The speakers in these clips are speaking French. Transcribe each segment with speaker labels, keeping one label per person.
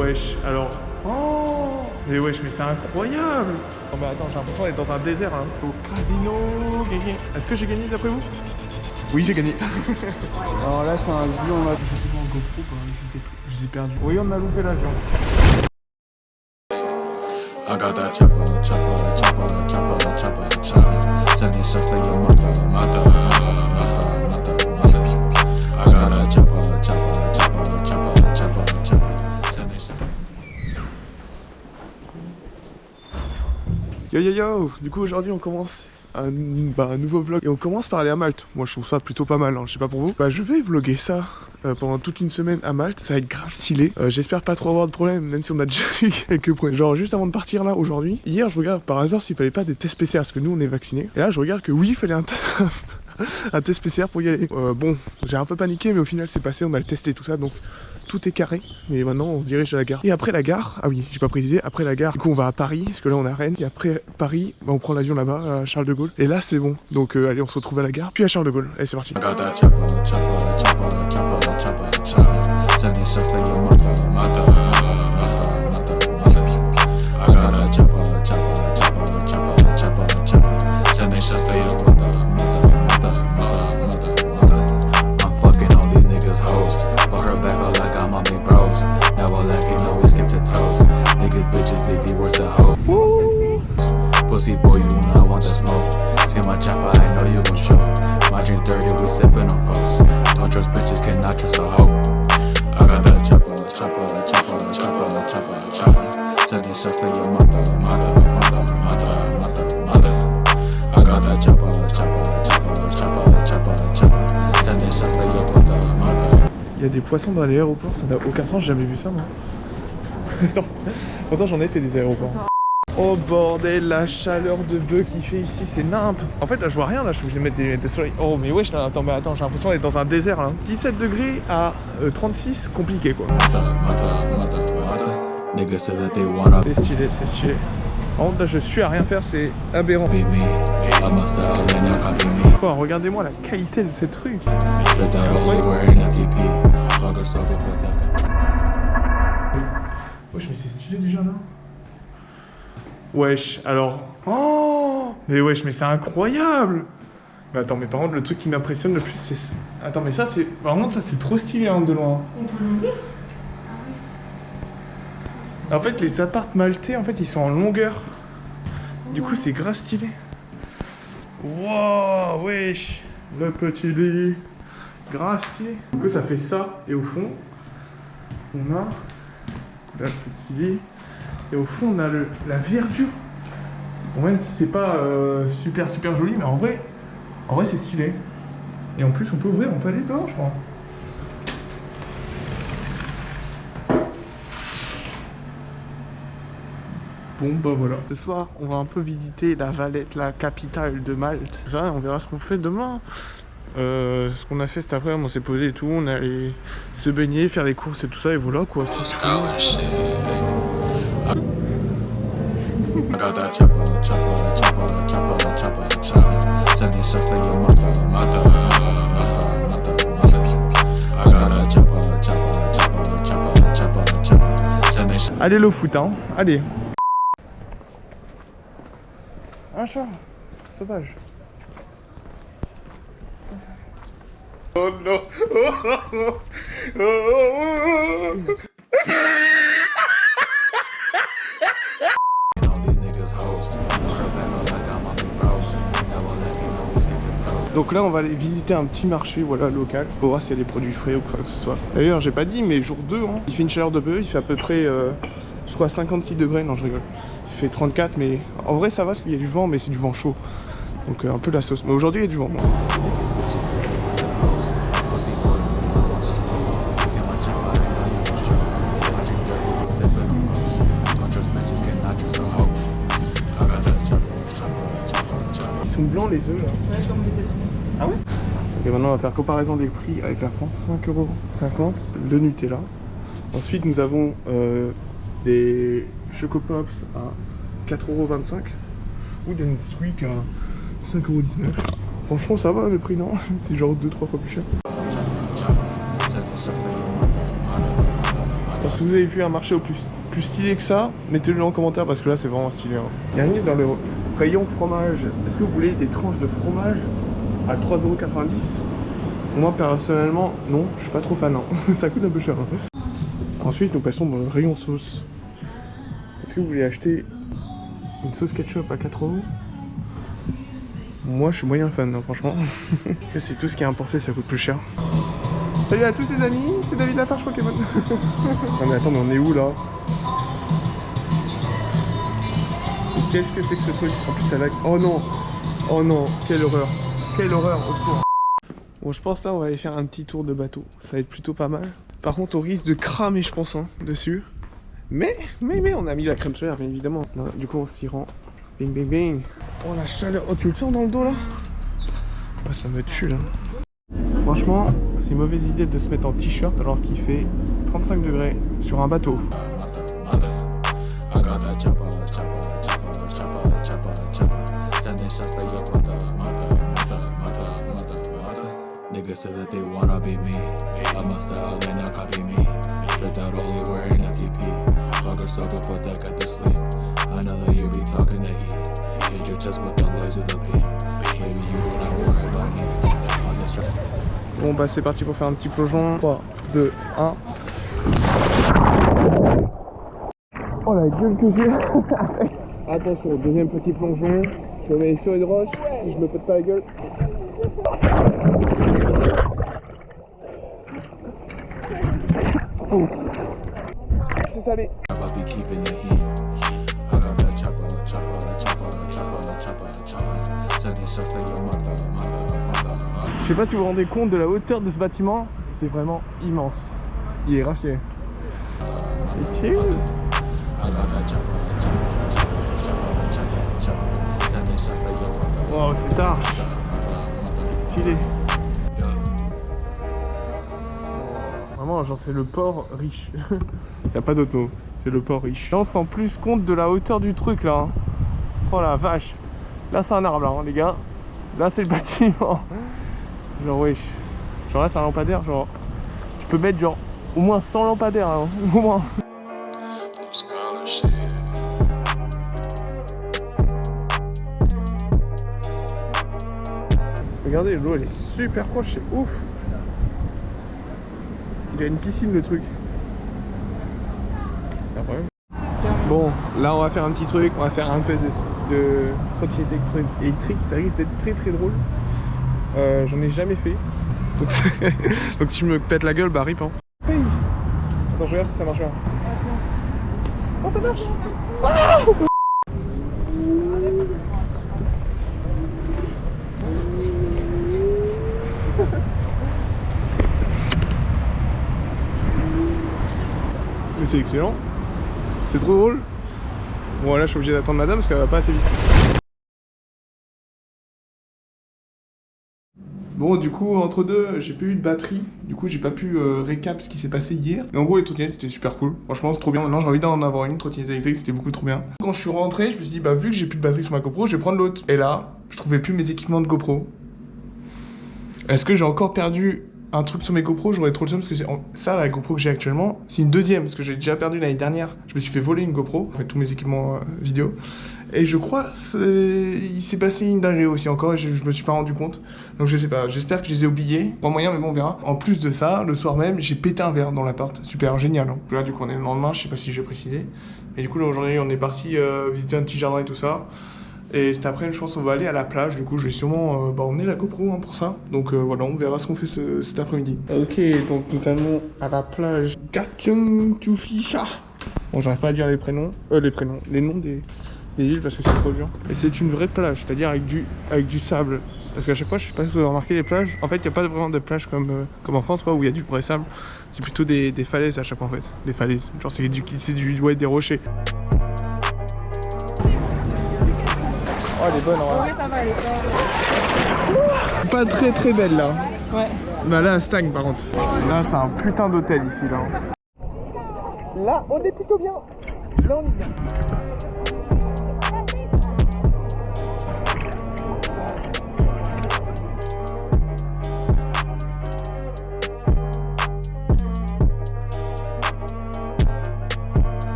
Speaker 1: Wesh, alors... Oh, mais wesh, mais c'est incroyable. Non mais attends, j'ai l'impression d'être dans un désert là. Au casino, gagné. Est-ce que j'ai gagné d'après vous? Oui, j'ai gagné. Alors là, c'est un jeu, on a... Je sais pas en GoPro, quoi. Je sais plus, je les ai perdus. Oui, on a loupé l'avion. I got that chopper, chopper, chopper, chopper, chopper, chopper. Sending shots to your mother, mother, mother, mother, mother. I got that chopper, chopper, chopper, chopper, chopper, chopper. Sending shots. Yo yo yo. Du coup aujourd'hui on commence un nouveau vlog et on commence par aller à Malte. Moi je trouve ça plutôt pas mal, hein. Je sais pas pour vous. Je vais vlogger ça pendant toute une semaine à Malte, ça va être grave stylé. J'espère pas trop avoir de problème, même si on a déjà eu quelques problèmes. Genre juste avant de partir là aujourd'hui, hier je regarde par hasard s'il fallait pas des tests PCR parce que nous on est vaccinés. Et là je regarde que oui il fallait un test PCR pour y aller. Bon, j'ai un peu paniqué mais au final c'est passé, on a le testé tout ça donc tout est carré. Mais maintenant on se dirige à la gare. Et après la gare, ah oui j'ai pas précisé, après la gare du coup on va à Paris parce que là on est à Rennes. Et après Paris, on prend l'avion là-bas à Charles de Gaulle. Et là c'est bon, donc allez on se retrouve à la gare puis à Charles de Gaulle. Allez c'est parti.
Speaker 2: Pussy boy, you do not want the smoke. See my chopper, I know you gon' show. My drink dirty, we sippin' on foes. Don't trust bitches, cannot trust a hoe. I got that chopper, chopper, chopper, chopper, chopper, chopper. Sending shots to your mother, mother, mother, mother, mother, mother. I got that chopper, chopper, chopper, chopper, chopper, chopper. Sending shots to your mother, mother.
Speaker 1: Il y a des poissons dans les aéroports, ça n'a aucun sens, j'ai jamais vu ça moi. Attends, pourtant j'en ai fait des aéroports. Oh bordel, la chaleur de bœuf qu'il fait ici, c'est nimp. En fait là je vois rien, là je suis obligé de mettre des lunettes de soleil. Oh mais wesh là, attends, j'ai l'impression d'être dans un désert là. 17 degrés à 36, compliqué quoi. C'est stylé, c'est stylé. Par contre là je suis à rien faire, c'est aberrant. Oh, regardez-moi la qualité de cette rue. Wesh mais c'est stylé déjà là. Wesh, alors... Oh, mais wesh, mais c'est incroyable. Mais attends, mais par contre, le truc qui m'impressionne le plus, c'est... Attends, mais ça, c'est... Par contre, ça, c'est trop stylé, hein, de loin.
Speaker 3: On peut l'ouvrir?
Speaker 1: En fait, les apparts maltais, en fait, ils sont en longueur. Du coup, c'est grave stylé. Wow, wesh. Le petit lit. Grave stylé. Du coup, ça fait ça. Et au fond, on a... le petit lit. Et au fond, on a la verdure. Bon, même si c'est pas super joli, mais en vrai c'est stylé. Et en plus, on peut ouvrir, on peut aller dehors, je crois. Bon, bah voilà. Ce soir, on va un peu visiter la Valette, la capitale de Malte. Ça, on verra ce qu'on fait demain. Ce qu'on a fait cet après-midi, on s'est posé et tout. On allait se baigner, faire les courses et tout ça, et voilà quoi. C'est tout.
Speaker 2: I got that chopper, chopper, chopper, chopper, chopper, chopper. Sending shots to your mother, mother, mother, mother, mother. I got that chopper, chopper, chopper, chopper, chopper, chopper. Sending shots.
Speaker 1: Allez le foot, hein. Allez. Un chat sauvage. Oh non. Donc là on va aller visiter un petit marché voilà local pour voir s'il y a des produits frais ou quoi que ce soit. D'ailleurs j'ai pas dit mais jour 2 hein, il fait une chaleur de bœuf, il fait à peu près je crois 56 degrés, non je rigole. Il fait 34 mais en vrai ça va parce qu'il y a du vent mais c'est du vent chaud. Donc un peu la sauce. Mais aujourd'hui il y a du vent. Blanc les œufs là.
Speaker 3: Ouais, comme les autres.
Speaker 1: Ah ouais. Et maintenant on va faire comparaison des prix avec la France. 5,50 € le Nutella. Ensuite nous avons des Choco Pops à 4,25 € ou des Nesquik à 5,19 €. Franchement ça va le prix non. C'est genre 2-3 fois plus cher. Si vous avez vu un marché au plus stylé que ça, mettez-le en commentaire parce que là c'est vraiment stylé. Hein. Dernier dans le rayon fromage, est-ce que vous voulez des tranches de fromage à 3,90 €? Moi personnellement, non, je suis pas trop fan. Hein. Ça coûte un peu cher. Hein. Ensuite, nous passons dans le rayon sauce. Est-ce que vous voulez acheter une sauce ketchup à 4 €? Moi je suis moyen fan, hein, franchement. C'est tout ce qui est importé, ça coûte plus cher. Salut à tous les amis, c'est David Lafarge Pokémon. Non mais attends, mais on est où là? Qu'est-ce que c'est que ce truc? En plus ça lag. Oh non! Oh non, quelle horreur! Quelle horreur, au secours! Bon, je pense là on va aller faire un petit tour de bateau. Ça va être plutôt pas mal. Par contre on risque de cramer je pense hein, dessus. Mais on a mis la crème solaire bien évidemment. Non, du coup on s'y rend. Bing bing bing. Oh la chaleur, oh tu le sens dans le dos là? Oh, ça me tue là. Franchement, c'est une mauvaise idée de se mettre en t-shirt alors qu'il fait 35 degrés sur un bateau.
Speaker 2: Niggas said that they wanna be me. I must have they not copy me. Straight out only wearing FTP. Hugger so good, put that guy to sleep. I know that you be talking the heat. Hit your chest with the laser, the beam. Baby, you will not worry about me.
Speaker 1: Bon bah c'est parti pour faire un petit plongeon. 3, 2, 1. Oh la gueule que j'ai. Attention, deuxième petit plongeon. Je me mets sur une roche si je me pète pas la gueule. Oh. C'est salé. Je sais pas si vous vous rendez compte de la hauteur de ce bâtiment, c'est vraiment immense. Il est racheté. C'est chill. Wow, c'est tard. Stylé. Vraiment, genre c'est le port riche. Y a pas d'autre mot. C'est le port riche. Là on se rend plus compte de la hauteur du truc là. Hein. Oh la vache. Là c'est un arbre là, hein, les gars. Là c'est le bâtiment. Genre wesh. Genre là c'est un lampadaire, genre. Je peux mettre genre au moins 100 lampadaires, hein, au moins. Regardez, l'eau elle est super proche, c'est ouf. Il y a une piscine le truc. C'est incroyable. Bon, là on va faire un petit truc, on va faire un peu de trottinette électrique, ça risque d'être très très drôle. J'en ai jamais fait. Donc si je me pète la gueule, bah rip hein. Hey. Attends, je regarde si ça marche bien. Oh ça marche. Ah Mais c'est excellent. C'est trop drôle. Bon là je suis obligé d'attendre madame parce qu'elle va pas assez vite. Bon du coup entre deux j'ai plus eu de batterie. Du coup j'ai pas pu récap ce qui s'est passé hier. Mais en gros les trottinettes c'était super cool. Franchement c'est trop bien. Maintenant j'ai envie d'en avoir une trottinette électrique, c'était beaucoup trop bien. Quand je suis rentré je me suis dit bah vu que j'ai plus de batterie sur ma GoPro je vais prendre l'autre. Et là je trouvais plus mes équipements de GoPro. Est-ce que j'ai encore perdu un truc sur mes GoPro? J'aurais trop le seum parce que ça la GoPro que j'ai actuellement c'est une deuxième parce que j'ai déjà perdu l'année dernière. Je me suis fait voler une GoPro, en fait tous mes équipements vidéo. Et je crois il s'est passé une dinguerie aussi encore et je me suis pas rendu compte. Donc je sais pas, j'espère que je les ai oubliés. Pas moyen mais bon on verra. En plus de ça, le soir même j'ai pété un verre dans l'appart. Super génial. Hein. Là du coup on est le lendemain, je sais pas si j'ai précisé. Et du coup là aujourd'hui on est parti visiter un petit jardin et tout ça. Et cet après-midi, je pense qu'on va aller à la plage. Du coup, je vais sûrement emmener la GoPro hein, pour ça. Donc voilà, on verra ce qu'on fait cet après-midi. Ok, donc nous allons à la plage Gatchung-Chufisha. Bon, j'arrive pas à dire les noms des îles parce que c'est trop dur. Et c'est une vraie plage, c'est-à-dire avec du sable. Parce qu'à chaque fois, je sais pas si vous avez remarqué les plages. En fait, il n'y a pas vraiment de plage comme en France, quoi, où il y a du vrai sable. C'est plutôt des falaises à chaque fois, en fait. Des falaises. Genre, c'est des rochers. Oh, elle est bonne, en vrai.
Speaker 3: Ouais, ça va, elle est
Speaker 1: pas très très belle, là.
Speaker 3: Ouais.
Speaker 1: Bah là, elle stagne, par contre. Là, c'est un putain d'hôtel, ici, là. Là, on est plutôt bien. Là, on est bien.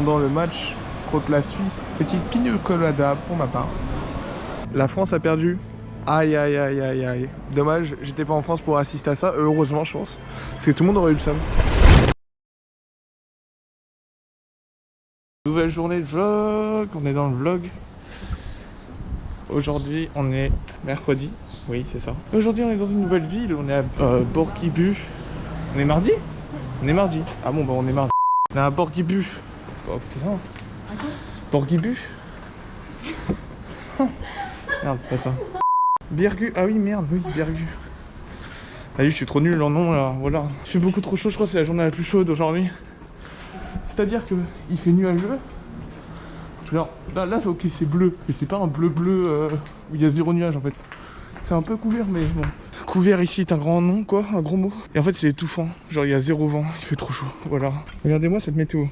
Speaker 1: pendant le match contre la Suisse. Petite pina colada pour ma part. La France a perdu. Aïe aïe aïe aïe aïe. Dommage, j'étais pas en France pour assister à ça. Heureusement, je pense. Parce que tout le monde aurait eu le seum. Nouvelle journée de vlog. On est dans le vlog. Aujourd'hui, on est mercredi. Oui, c'est ça. Aujourd'hui, on est dans une nouvelle ville. On est à Bourguibu. On est mardi? On est mardi. Ah bon, bah on est mardi. On est à Bourguibu. Oh, c'est ça? Bourguibu? Merde, c'est pas ça. Birgu. Ah oui, merde, oui, Birgu. Allez, je suis trop nul en nom là, voilà. Il fait beaucoup trop chaud, je crois que c'est la journée la plus chaude aujourd'hui. C'est-à-dire que il fait nuageux. Alors là ok, c'est bleu, mais c'est pas un bleu où il y a zéro nuage en fait. C'est un peu couvert, mais bon. Couvert ici est un grand nom, quoi, un gros mot. Et en fait c'est étouffant, genre il y a zéro vent, il fait trop chaud, voilà. Regardez-moi cette météo.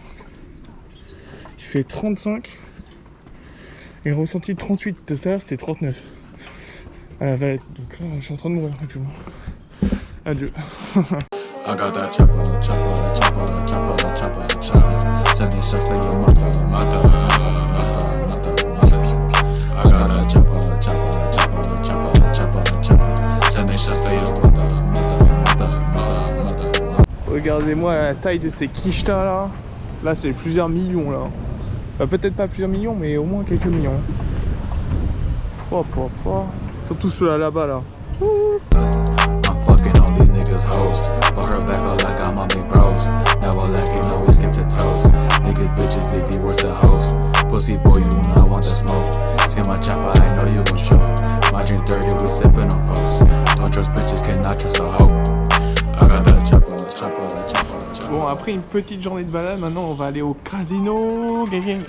Speaker 1: Il fait 35 et ressenti 38, tout à l'heure c'était 39. À la valette, donc là je suis en train de mourir actuellement. Adieu.
Speaker 2: I got that chopper, chopper, chopper, chopper, chopper, chopper. Sending shots to your mother, mother, mother, mother. I got that chopper, chopper, chopper, chopper, chopper, chopper. Sending shots to your mother, mother, mother, mother, mother.
Speaker 1: Regardez-moi la taille de ces quichetas là. Là c'est plusieurs millions là. Enfin, peut-être pas plusieurs millions, mais au moins quelques millions. Oh. Surtout ceux-là là-bas là.
Speaker 2: I'm fucking all these niggas hoes. Bought her back up like I'm on big bros. Never lacking, always skip to toes. Niggas, bitches, they be worse than hoes. Pussy boy, you do not want the smoke. See my chopper, I know you gon' show. My drink dirty, we sippin' on foes. Don't trust bitches, cannot trust a hoe. I got that chopper, chopper, chopper, chopper.
Speaker 1: Bon, après une petite journée de balade, maintenant on va aller au casino. De toute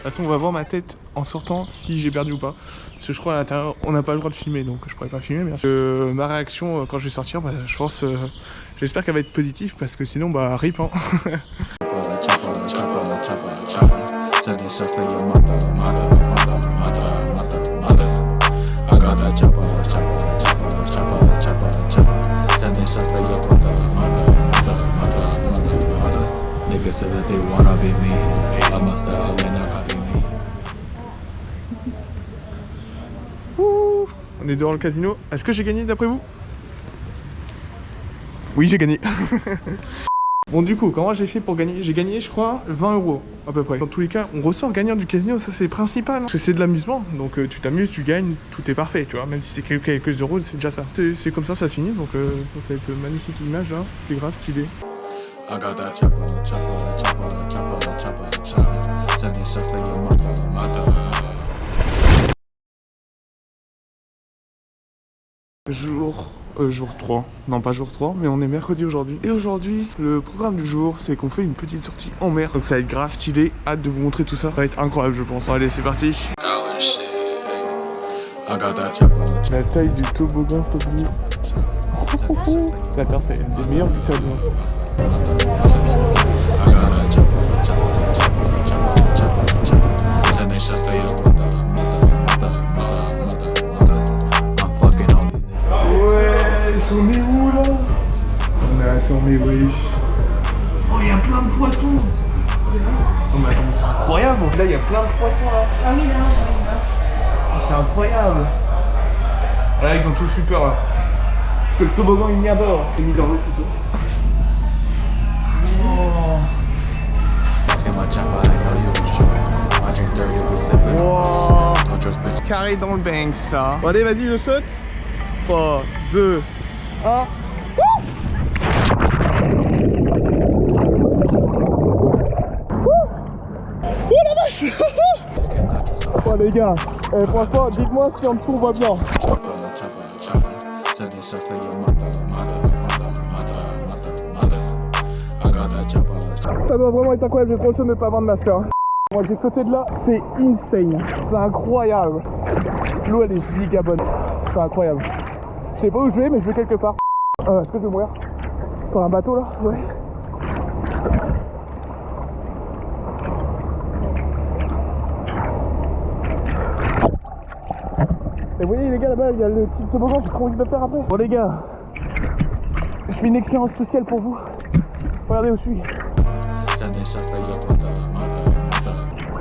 Speaker 1: façon, on va voir ma tête en sortant si j'ai perdu ou pas. Parce que je crois à l'intérieur, on n'a pas le droit de filmer, donc je pourrais pas filmer. Bien sûr. Ma réaction quand je vais sortir, bah, je pense, j'espère qu'elle va être positive, parce que sinon, bah, rip. Hein.
Speaker 2: Sending shots to your mother, mother, mother, mother, mother, mother. I got that chopper, chopper, chopper, chopper, chopper, chopper. Sending shots to your mother, mother, mother, mother, mother, mother. Niggas say that they wanna be me. I must have been a copy me.
Speaker 1: On est dehors le casino. Est-ce que j'ai gagné d'après vous? Oui, j'ai gagné. Bon, du coup, comment j'ai fait pour gagner? J'ai gagné, je crois, 20 € à peu près. Dans tous les cas, on ressort gagnant du casino, ça c'est le principal. Hein. Parce que c'est de l'amusement, donc tu t'amuses, tu gagnes, tout est parfait, tu vois. Même si c'est quelques euros, c'est déjà ça. C'est comme ça se finit, donc ça va être une magnifique image là. C'est grave stylé.
Speaker 2: I got that chopper, chopper, chopper, chopper, chopper, chopper. Sending shots to your mother, mother. Jour 3, non pas jour 3, mais on est mercredi aujourd'hui. Et aujourd'hui, le programme du jour, c'est qu'on fait une petite sortie en mer. Donc ça va être grave stylé, hâte de vous montrer tout ça. Ça va être incroyable je pense. Allez, c'est parti. La taille du toboggan, s'il te plaît. La terre, c'est une des meilleures glissades du monde. On est où là? Mais attends, mais oui. Oh, il y a plein de poissons. Oh, mais attends, c'est incroyable. Là, il y a plein de poissons là.
Speaker 3: Ah oui, là,
Speaker 1: Oh, c'est incroyable. Là, ils ont tous eu peur là. Parce que le toboggan il est mis à bord. Il est mis dans l'eau plutôt. Oh. Wow. Carré dans le bank ça. Bon, allez, vas-y, je saute. 3, 2, 1. Oh la vache. Oh les gars, franchement, dites-moi si en dessous on voit bien. Ça doit vraiment être incroyable, j'ai trop le chaud de ne pas avoir de masque là. Moi j'ai sauté de là, c'est insane, c'est incroyable. L'eau elle est giga bonne, c'est incroyable. Je sais pas où je vais, mais je vais quelque part. Est-ce que je vais mourir? Dans un bateau là? Ouais. Et vous voyez les gars là-bas, il y a le petit toboggan, j'ai trop envie de le faire après. Bon les gars, je fais une expérience sociale pour vous. Regardez où je suis.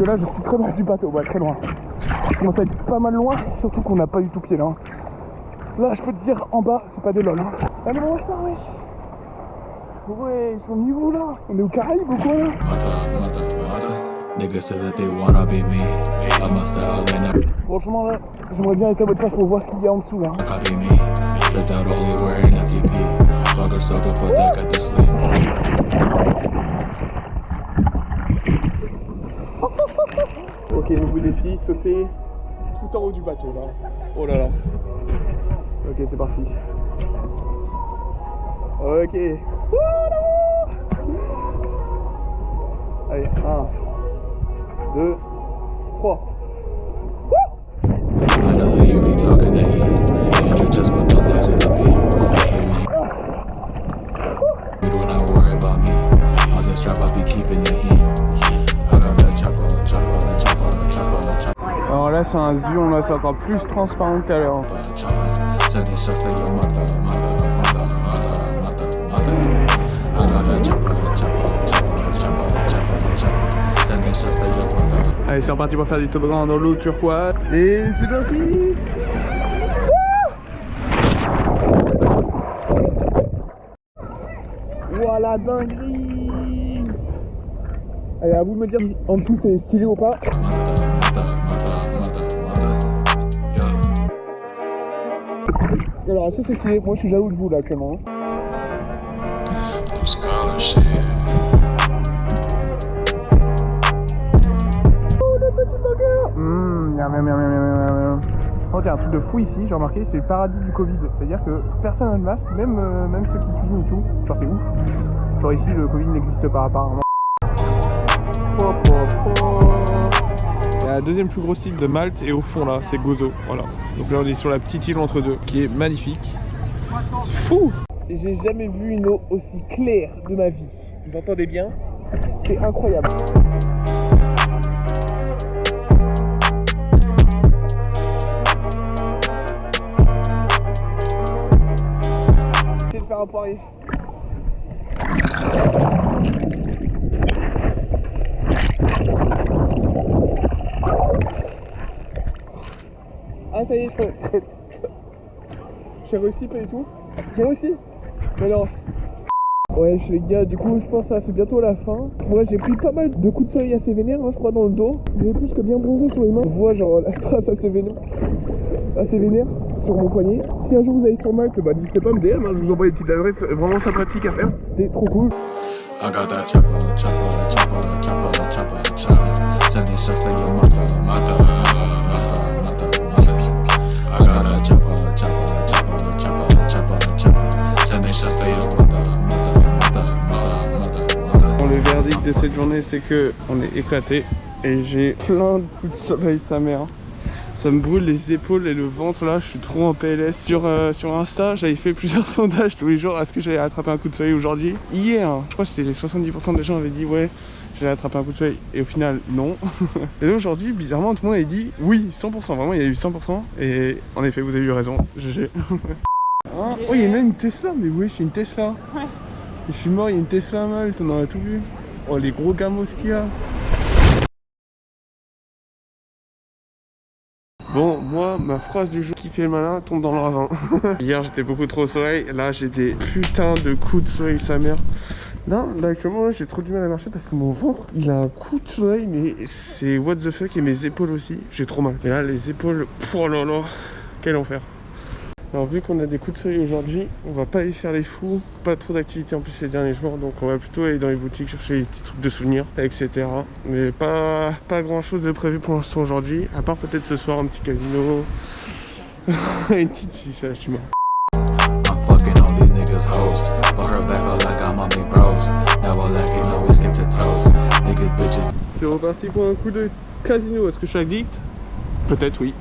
Speaker 1: que là je suis très loin du bateau, très loin. Je commence à être pas mal loin, surtout qu'on n'a pas du tout pied là. Là je peux te dire en bas c'est pas des lol. Allez bon ça wesh. Ouais ils sont mis où là? On est aux Caraïbes ou quoi là? Franchement là, j'aimerais bien être à votre place pour voir ce qu'il y a en dessous là. Ok, nouveau défi, sauter tout en haut du bateau là. Oh là là. Ok, c'est parti. Ok. Allez, 1, 2, 3.
Speaker 2: I know that you be talking that heat, and you just with the noise of the beat. You do not worry about me. On this trap, I be keeping the heat. I got that chopper.
Speaker 1: Alors là, c'est un zion, là, c'est encore plus transparent que tout à l'heure.
Speaker 2: Send this shots to your mother. I got that chopper. Send this shots to your mother.
Speaker 1: Allez, c'est reparti pour faire du toboggan dans l'eau turquoise. Et c'est parti. Voilà, dinguerie. Allez, à vous de me dire en dessous c'est stylé ou pas. Alors, est-ce que c'est stylé? Moi je suis jaloux de vous là actuellement. Oh, il y a un truc de fou ici, j'ai remarqué, c'est le paradis du Covid. C'est-à-dire que personne n'a de masque, même ceux qui cuisinent et tout. Genre c'est ouf. Genre ici le Covid n'existe pas apparemment. La deuxième plus grosse île de Malte est au fond là, c'est Gozo. Voilà. Donc là on est sur la petite île entre deux, qui est magnifique. C'est fou! J'ai jamais vu une eau aussi claire de ma vie. Vous entendez bien? C'est incroyable. Un poirier. Ah ça y est, j'ai réussi pas du tout. J'ai réussi. Mais alors. Ouais les gars, du coup je pense que c'est bientôt la fin. Moi j'ai pris pas mal de coups de soleil assez vénères, hein, je crois dans le dos. J'ai plus que bien bronzé sur les mains. Je vois genre la trace assez vénère sur mon poignet. Si un jour vous allez sur Malte, bah n'hésitez pas à me DM, hein, je vous envoie des petites adresses vraiment sympathiques à faire. C'était trop cool.
Speaker 2: I got that chopper. Send this shots to your mother. I got that chopper. Send this shots to your mother.
Speaker 1: Le verdict de cette journée, c'est que on est éclaté et j'ai plein de coups de soleil, sa mère. Ça me brûle les épaules et le ventre là, je suis trop en PLS. Sur Insta, j'avais fait plusieurs sondages tous les jours. Est-ce que j'allais attraper un coup de soleil aujourd'hui? Hier, je crois que c'était les 70% des gens avaient dit ouais, j'allais attraper un coup de soleil. Et au final, non. Et là aujourd'hui, bizarrement, tout le monde avait dit oui, 100%. Vraiment, il y a eu 100%. Et en effet, vous avez eu raison. GG. Hein, oh, il y en a une Tesla, mais oui, c'est une Tesla. Ouais. Je suis mort, il y a une Tesla à Malte, on en a tout vu. Oh, les gros gamos qu'il y a. Bon, moi, ma phrase du jour, qui fait le malin tombe dans le ravin. Hier, j'étais beaucoup trop au soleil. Là, j'ai des putains de coups de soleil, sa mère. Là, actuellement, j'ai trop du mal à marcher parce que mon ventre, il a un coup de soleil, mais c'est what the fuck. Et mes épaules aussi, j'ai trop mal. Et là, les épaules, oh là là, quel enfer. Alors vu qu'on a des coups de soleil aujourd'hui, on va pas aller faire les fous, pas trop d'activité en plus ces derniers jours, donc on va plutôt aller dans les boutiques chercher les petits trucs de souvenirs, etc. Mais pas grand chose de prévu pour l'instant aujourd'hui, à part peut-être ce soir un petit casino, une petite chicha, je suis mort.
Speaker 2: I'm fucking all these niggas hoes, but her back up like I'm on big bros. Now I like it, now we skip to toes. Niggas bitches.
Speaker 1: C'est reparti pour un coup de casino, est-ce que je suis addict? Peut-être oui.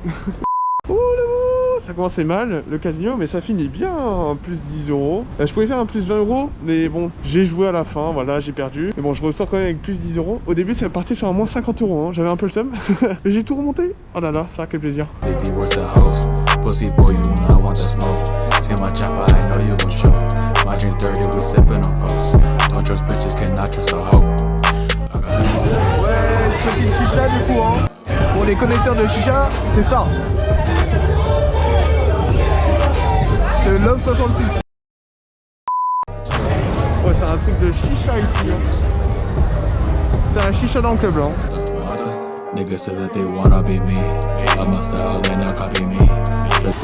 Speaker 1: Ça commençait mal le casino, mais ça finit bien en plus 10 €. Je pouvais faire un plus 20 €, mais bon, j'ai joué à la fin, voilà, j'ai perdu. Mais bon, je ressors quand même avec plus 10 €. Au début, ça partait sur un moins 50 €, hein. J'avais un peu le seum, mais j'ai tout remonté. Oh là là, ça, quel plaisir.
Speaker 2: Pussy boy, you know I want the smoke. See my chopper, I know you gon' show. My drink dirty, we sippin' on folks. Don't trust bitches, cannot trust a hoe.
Speaker 1: Ouais. petite chicha du coup, hein. Pour les connaisseurs de chicha, c'est ça. C'est Love 66. Ouais, c'est un truc de chicha ici. Hein. C'est un chicha dans le club là. Hein.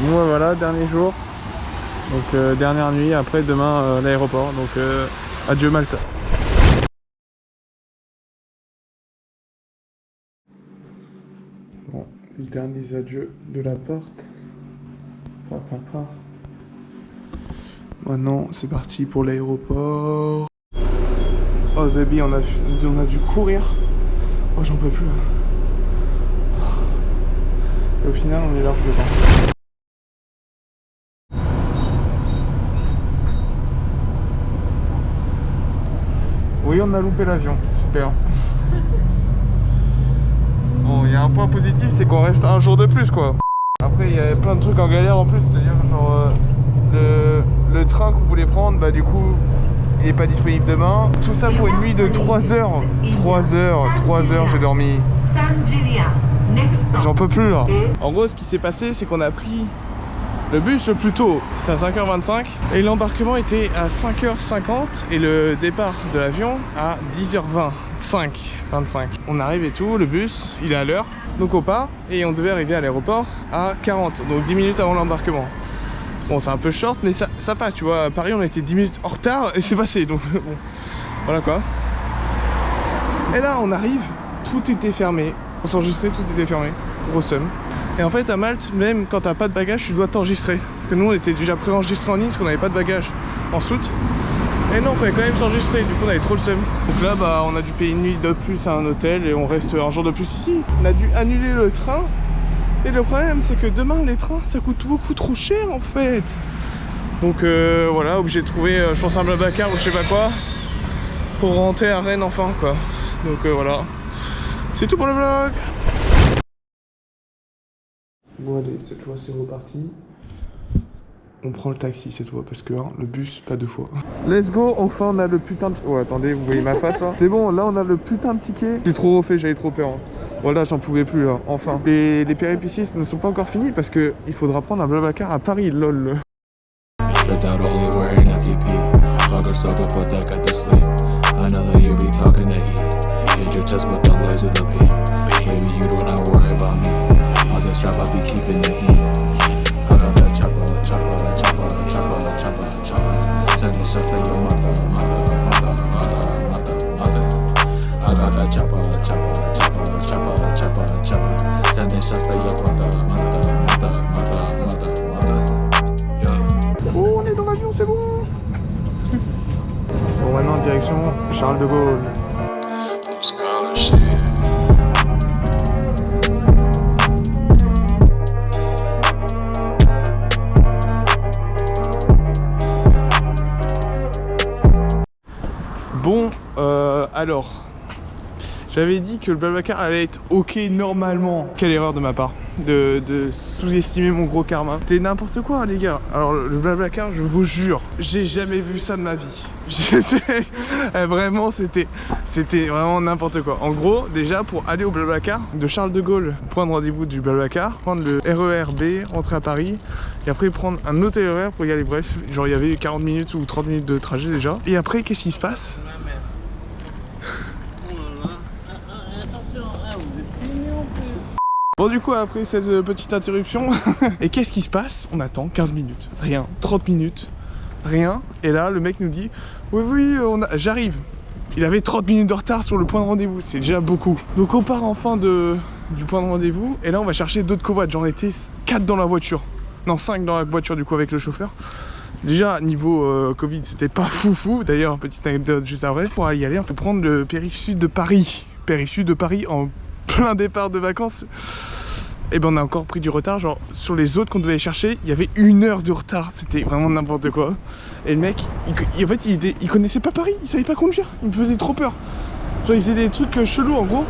Speaker 1: Bon voilà, dernier jour. Donc dernière nuit, après demain l'aéroport. Donc adieu Malte. Bon, les derniers adieux de la porte. Maintenant c'est parti pour l'aéroport. Oh Zabi, on a dû courir. Oh j'en peux plus là. Et au final on est large dedans. Oui, on a loupé l'avion, super. Bon, il y a un point positif, c'est qu'on reste un jour de plus quoi. Après il y a plein de trucs en galère en plus, c'est-à-dire genre le train qu'on voulait prendre, bah du coup il n'est pas disponible demain. Tout ça pour une nuit de 3 heures. 3 heures j'ai dormi. J'en peux plus là. En gros ce qui s'est passé c'est qu'on a pris le bus le plus tôt, c'est à 5h25 et l'embarquement était à 5h50 et le départ de l'avion à 10h25. On arrive et tout, le bus il est à l'heure, donc on part et on devait arriver à l'aéroport à 40, donc 10 minutes avant l'embarquement. Bon c'est un peu short mais ça passe, tu vois, à Paris on était 10 minutes en retard et c'est passé, donc bon, voilà quoi. Et là on arrive, tout était fermé, on s'enregistrait, tout était fermé, gros seum. Et en fait à Malte, même quand t'as pas de bagages, tu dois t'enregistrer. Parce que nous on était déjà préenregistrés en ligne parce qu'on n'avait pas de bagages en soute. Et non, il fallait quand même s'enregistrer, du coup on avait trop le seum. Donc là bah on a dû payer une nuit de plus à un hôtel et on reste un jour de plus ici. On a dû annuler le train. Et le problème c'est que demain les trains ça coûte beaucoup trop cher en fait. Donc voilà, obligé de trouver je pense un Blablacar ou je sais pas quoi pour rentrer à Rennes enfin quoi. Donc voilà. C'est tout pour le vlog. Bon allez, cette fois c'est reparti. On prend le taxi cette fois parce que hein, le bus pas deux fois. Let's go, enfin on a le putain de... Oh attendez, vous voyez ma face là? C'est bon, là on a le putain de ticket. J'ai trop refait, j'avais trop peur. Hein. Voilà, j'en pouvais plus là, enfin. Et les péripéties ne sont pas encore finies parce que il faudra prendre un Blablacar à Paris, lol. Oh, on est dans l'avion, c'est bon. Bon, maintenant direction Charles de Gaulle. Bon, alors, j'avais dit que le Blablacar allait être ok normalement. Quelle erreur de ma part de sous-estimer mon gros karma. C'était n'importe quoi les gars. Alors le Blablacar, je vous jure, j'ai jamais vu ça de ma vie. Vraiment c'était vraiment n'importe quoi. En gros, déjà pour aller au Blablacar de Charles de Gaulle, prendre rendez-vous du Blablacar, prendre le RER B, rentrer à Paris et après prendre un autre RER pour y aller. Bref, genre il y avait 40 minutes ou 30 minutes de trajet déjà. Et après qu'est-ce qui se passe? Bon du coup après cette petite interruption, et qu'est-ce qui se passe? On attend 15 minutes, rien, 30 minutes, rien, et là le mec nous dit oui j'arrive. Il avait 30 minutes de retard sur le point de rendez-vous, c'est déjà beaucoup. Donc on part enfin du point de rendez-vous, et là on va chercher d'autres covoites, j'en étais 4 dans la voiture, non 5 dans la voiture du coup avec le chauffeur. Déjà niveau Covid c'était pas foufou, d'ailleurs petite anecdote juste après, pour y aller il faut prendre le périph' de Paris en plein départ de vacances. Et ben on a encore pris du retard, genre sur les autres qu'on devait chercher, il y avait 1 heure de retard, c'était vraiment n'importe quoi. Et le mec, en fait il connaissait pas Paris, il savait pas conduire, il me faisait trop peur. Genre il faisait des trucs chelous en gros,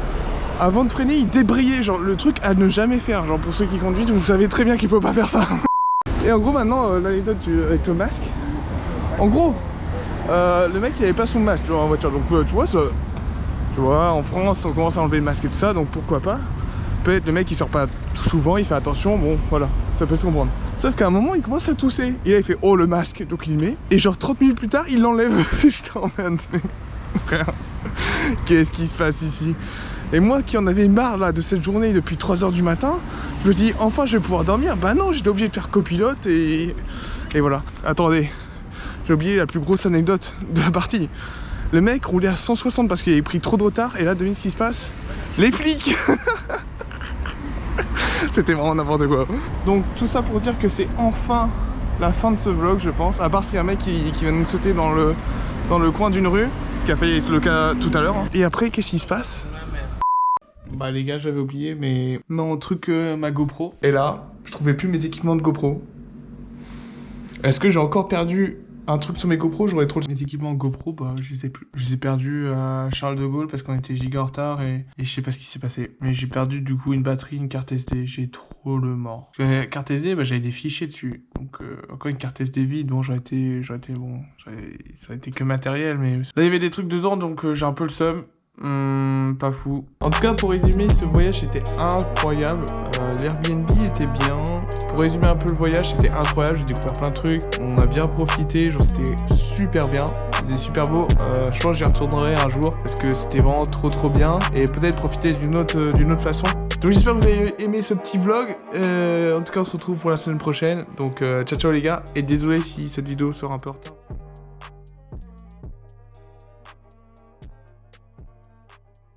Speaker 1: avant de freiner il débrayait, genre le truc à ne jamais faire, genre pour ceux qui conduisent vous savez très bien qu'il faut pas faire ça. Et en gros maintenant l'anecdote avec le masque, en gros le mec il avait pas son masque genre, en voiture, donc tu vois ça... Tu vois, en France, on commence à enlever le masque et tout ça, donc pourquoi pas. Peut-être le mec il sort pas tout souvent, il fait attention, bon voilà, ça peut se comprendre. Sauf qu'à un moment il commence à tousser. Et là il fait oh le masque, donc il le met. Et genre 30 minutes plus tard il l'enlève. J'étais en merde, mais frère, qu'est-ce qui se passe ici? Et moi qui en avais marre là de cette journée depuis 3 h du matin, je me dis enfin je vais pouvoir dormir. Bah non, j'étais obligé de faire copilote et voilà. Attendez, j'ai oublié la plus grosse anecdote de la partie. Le mec roulait à 160 parce qu'il avait pris trop de retard. Et là devine ce qui se passe. Les flics. C'était vraiment n'importe quoi. Donc tout ça pour dire que c'est enfin la fin de ce vlog je pense. À part s'il y a un mec qui va nous sauter dans le coin d'une rue. Ce qui a failli être le cas tout à l'heure. Et après qu'est-ce qui se passe? Bah les gars j'avais oublié mais mon truc ma GoPro. Et là je trouvais plus mes équipements de GoPro. Est-ce que j'ai encore perdu un truc sur mes GoPro? J'aurais trop mes équipements GoPro, bah je les ai plus. Je les ai perdus à Charles de Gaulle parce qu'on était giga en retard et je sais pas ce qui s'est passé. Mais j'ai perdu du coup une batterie, une carte SD, j'ai trop le mort. Parce que la carte SD, bah j'avais des fichiers dessus. Donc encore une carte SD vide, bon j'aurais été bon. Ça a été que matériel mais... Là il y avait des trucs dedans donc j'ai un peu le seum. Pas fou. En tout cas pour résumer ce voyage c'était incroyable. L'Airbnb était bien. Pour résumer un peu le voyage c'était incroyable. J'ai découvert plein de trucs. On a bien profité. Genre c'était super bien. Il faisait super beau. Je pense que j'y retournerai un jour parce que c'était vraiment trop bien. Et peut-être profiter d'une autre façon. Donc j'espère que vous avez aimé ce petit vlog. En tout cas on se retrouve pour la semaine prochaine. Donc ciao les gars. Et désolé si cette vidéo sera un peu en retard.